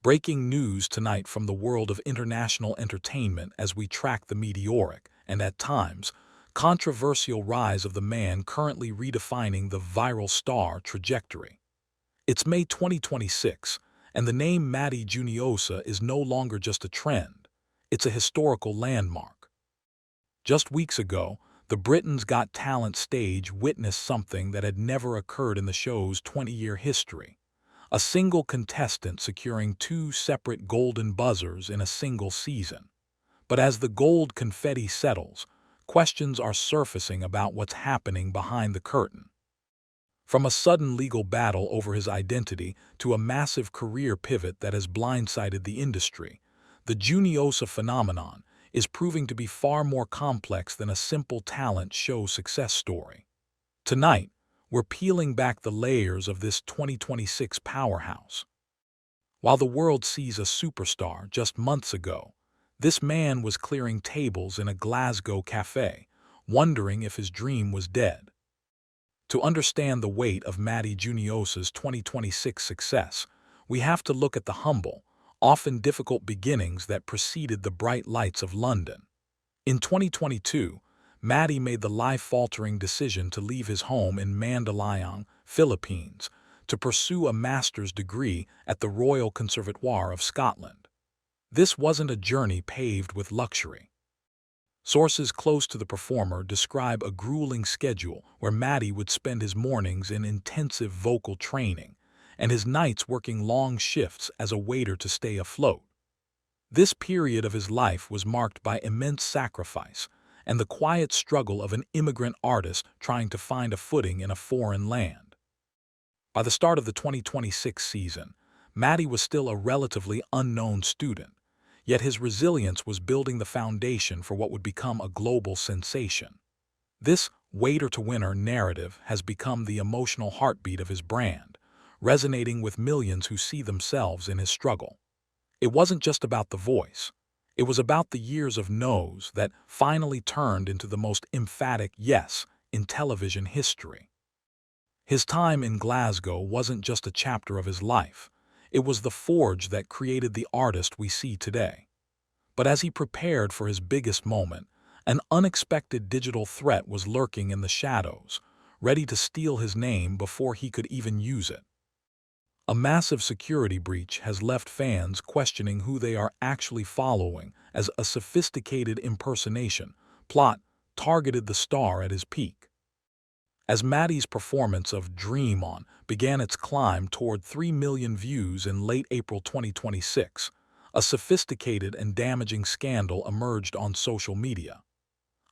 Breaking news tonight from the world of international entertainment as we track the meteoric and, at times, controversial rise of the man currently redefining the viral star trajectory. It's May 2026, and the name Matty Juniosa is no longer just a trend. It's a historical landmark. Just weeks ago, the Britain's Got Talent stage witnessed something that had never occurred in the show's 20-year history. A single contestant securing two separate golden buzzers in a single season. But as the gold confetti settles, questions are surfacing about what's happening behind the curtain. From a sudden legal battle over his identity to a massive career pivot that has blindsided the industry, the Juniosa phenomenon is proving to be far more complex than a simple talent show success story. Tonight, we're peeling back the layers of this 2026 powerhouse. While the world sees a superstar just months ago, this man was clearing tables in a Glasgow cafe, wondering if his dream was dead. To understand the weight of Matty Juniosa's 2026 success, we have to look at the humble, often difficult beginnings that preceded the bright lights of London. In 2022, Matty made the life-altering decision to leave his home in Mandaluyong, Philippines, to pursue a master's degree at the Royal Conservatoire of Scotland. This wasn't a journey paved with luxury. Sources close to the performer describe a grueling schedule where Matty would spend his mornings in intensive vocal training and his nights working long shifts as a waiter to stay afloat. This period of his life was marked by immense sacrifice and the quiet struggle of an immigrant artist trying to find a footing in a foreign land. By the start of the 2026 season, Matty was still a relatively unknown student, yet his resilience was building the foundation for what would become a global sensation. This waiter-to-winner narrative has become the emotional heartbeat of his brand, resonating with millions who see themselves in his struggle. It wasn't just about the voice. It was about the years of no's that finally turned into the most emphatic yes in television history. His time in Glasgow wasn't just a chapter of his life. It was the forge that created the artist we see today. But as he prepared for his biggest moment, an unexpected digital threat was lurking in the shadows, ready to steal his name before he could even use it. A massive security breach has left fans questioning who they are actually following as a sophisticated impersonation plot targeted the star at his peak. As Matty's performance of Dream On began its climb toward 3 million views in late April 2026, a sophisticated and damaging scandal emerged on social media.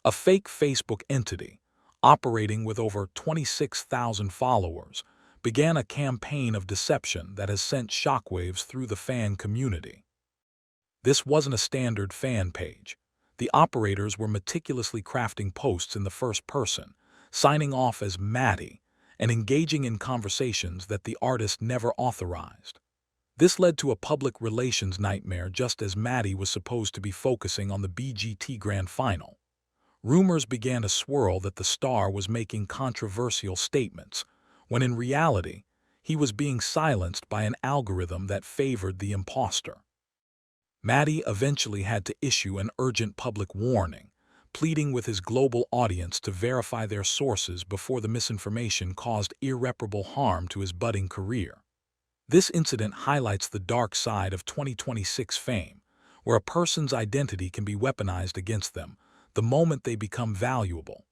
A fake Facebook entity, operating with over 26,000 followers, began a campaign of deception that has sent shockwaves through the fan community. This wasn't a standard fan page. The operators were meticulously crafting posts in the first person, signing off as Matty, and engaging in conversations that the artist never authorized. This led to a public relations nightmare just as Matty was supposed to be focusing on the BGT Grand Final. Rumors began to swirl that the star was making controversial statements, when in reality, he was being silenced by an algorithm that favored the imposter. Matty eventually had to issue an urgent public warning, pleading with his global audience to verify their sources before the misinformation caused irreparable harm to his budding career. This incident highlights the dark side of 2026 fame, where a person's identity can be weaponized against them the moment they become valuable.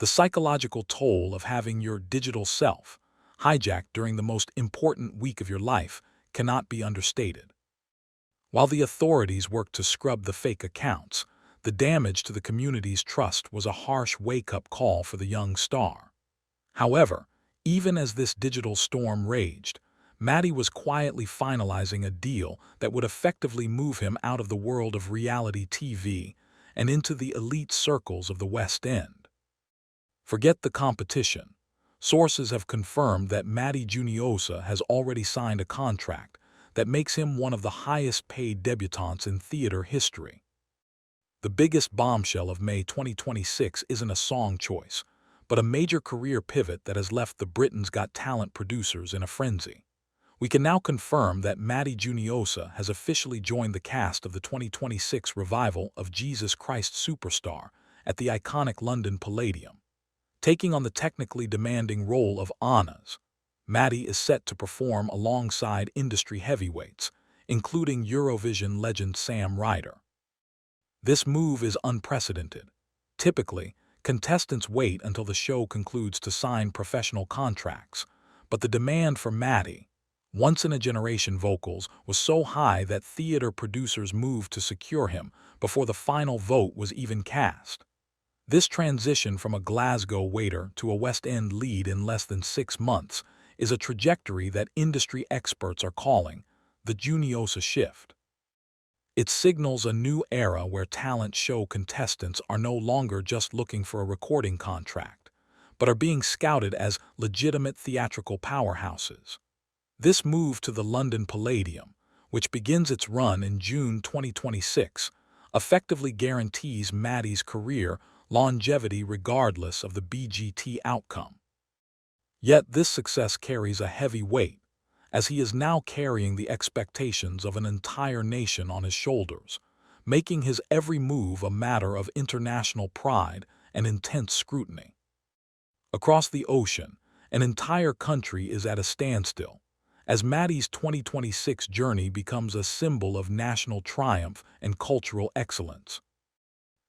The psychological toll of having your digital self hijacked during the most important week of your life cannot be understated. While the authorities worked to scrub the fake accounts, the damage to the community's trust was a harsh wake-up call for the young star. However, even as this digital storm raged, Matty was quietly finalizing a deal that would effectively move him out of the world of reality TV and into the elite circles of the West End. Forget the competition. Sources have confirmed that Matty Juniosa has already signed a contract that makes him one of the highest-paid debutantes in theater history. The biggest bombshell of May 2026 isn't a song choice, but a major career pivot that has left the Britain's Got Talent producers in a frenzy. We can now confirm that Matty Juniosa has officially joined the cast of the 2026 revival of Jesus Christ Superstar at the iconic London Palladium. Taking on the technically demanding role of Anna's, Matty is set to perform alongside industry heavyweights, including Eurovision legend Sam Ryder. This move is unprecedented. Typically, contestants wait until the show concludes to sign professional contracts, but the demand for Matty, once-in-a-generation vocals, was so high that theater producers moved to secure him before the final vote was even cast. This transition from a Glasgow waiter to a West End lead in less than 6 months is a trajectory that industry experts are calling the Juniosa shift. It signals a new era where talent show contestants are no longer just looking for a recording contract, but are being scouted as legitimate theatrical powerhouses. This move to the London Palladium, which begins its run in June 2026, effectively guarantees Matty's career longevity regardless of the BGT outcome. Yet this success carries a heavy weight, as he is now carrying the expectations of an entire nation on his shoulders, making his every move a matter of international pride and intense scrutiny. Across the ocean, an entire country is at a standstill, as Matty's 2026 journey becomes a symbol of national triumph and cultural excellence.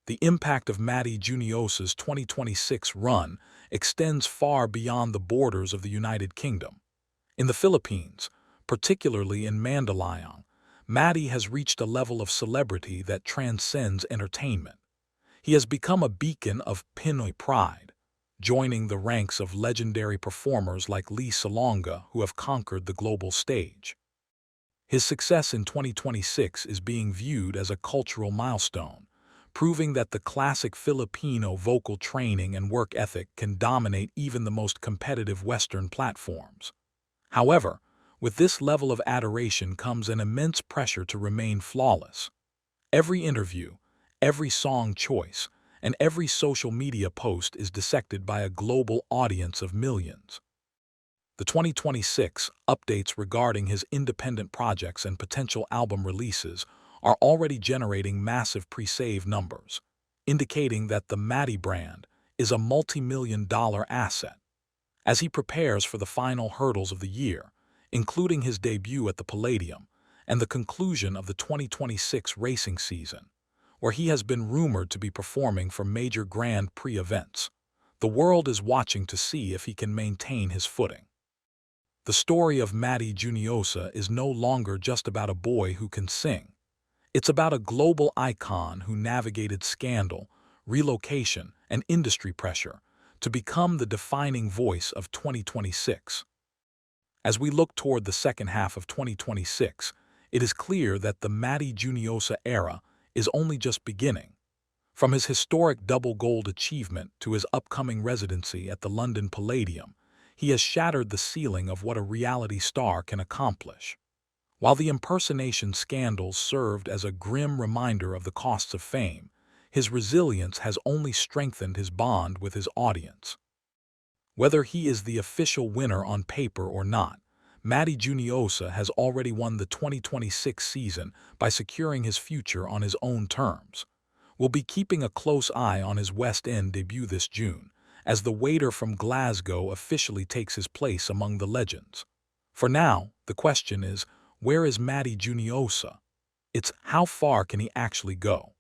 The impact of Matty Juniosa's 2026 run extends far beyond the borders of the United Kingdom. In the Philippines, particularly in Mandaluyong, Matty has reached a level of celebrity that transcends entertainment. He has become a beacon of Pinoy pride, joining the ranks of legendary performers like Lee Salonga who have conquered the global stage. His success in 2026 is being viewed as a cultural milestone, proving that the classic Filipino vocal training and work ethic can dominate even the most competitive Western platforms. However, with this level of adoration comes an immense pressure to remain flawless. Every interview, every song choice, and every social media post is dissected by a global audience of millions. The 2026 updates regarding his independent projects and potential album releases are already generating massive pre-save numbers, indicating that the Matty brand is a multi-million-dollar asset. As he prepares for the final hurdles of the year, including his debut at the Palladium and the conclusion of the 2026 racing season, where he has been rumored to be performing for major Grand Prix events, the world is watching to see if he can maintain his footing. The story of Matty Juniosa is no longer just about a boy who can sing. It's about a global icon who navigated scandal, relocation, and industry pressure to become the defining voice of 2026. As we look toward the second half of 2026, it is clear that the Matty Juniosa era is only just beginning. From his historic double gold achievement to his upcoming residency at the London Palladium, he has shattered the ceiling of what a reality star can accomplish. While the impersonation scandals served as a grim reminder of the costs of fame, his resilience has only strengthened his bond with his audience. Whether he is the official winner on paper or not, Matty Juniosa has already won the 2026 season by securing his future on his own terms. We'll be keeping a close eye on his West End debut this June, as the waiter from Glasgow officially takes his place among the legends. For now, the question is, where is Matty Juniosa? It's how far can he actually go?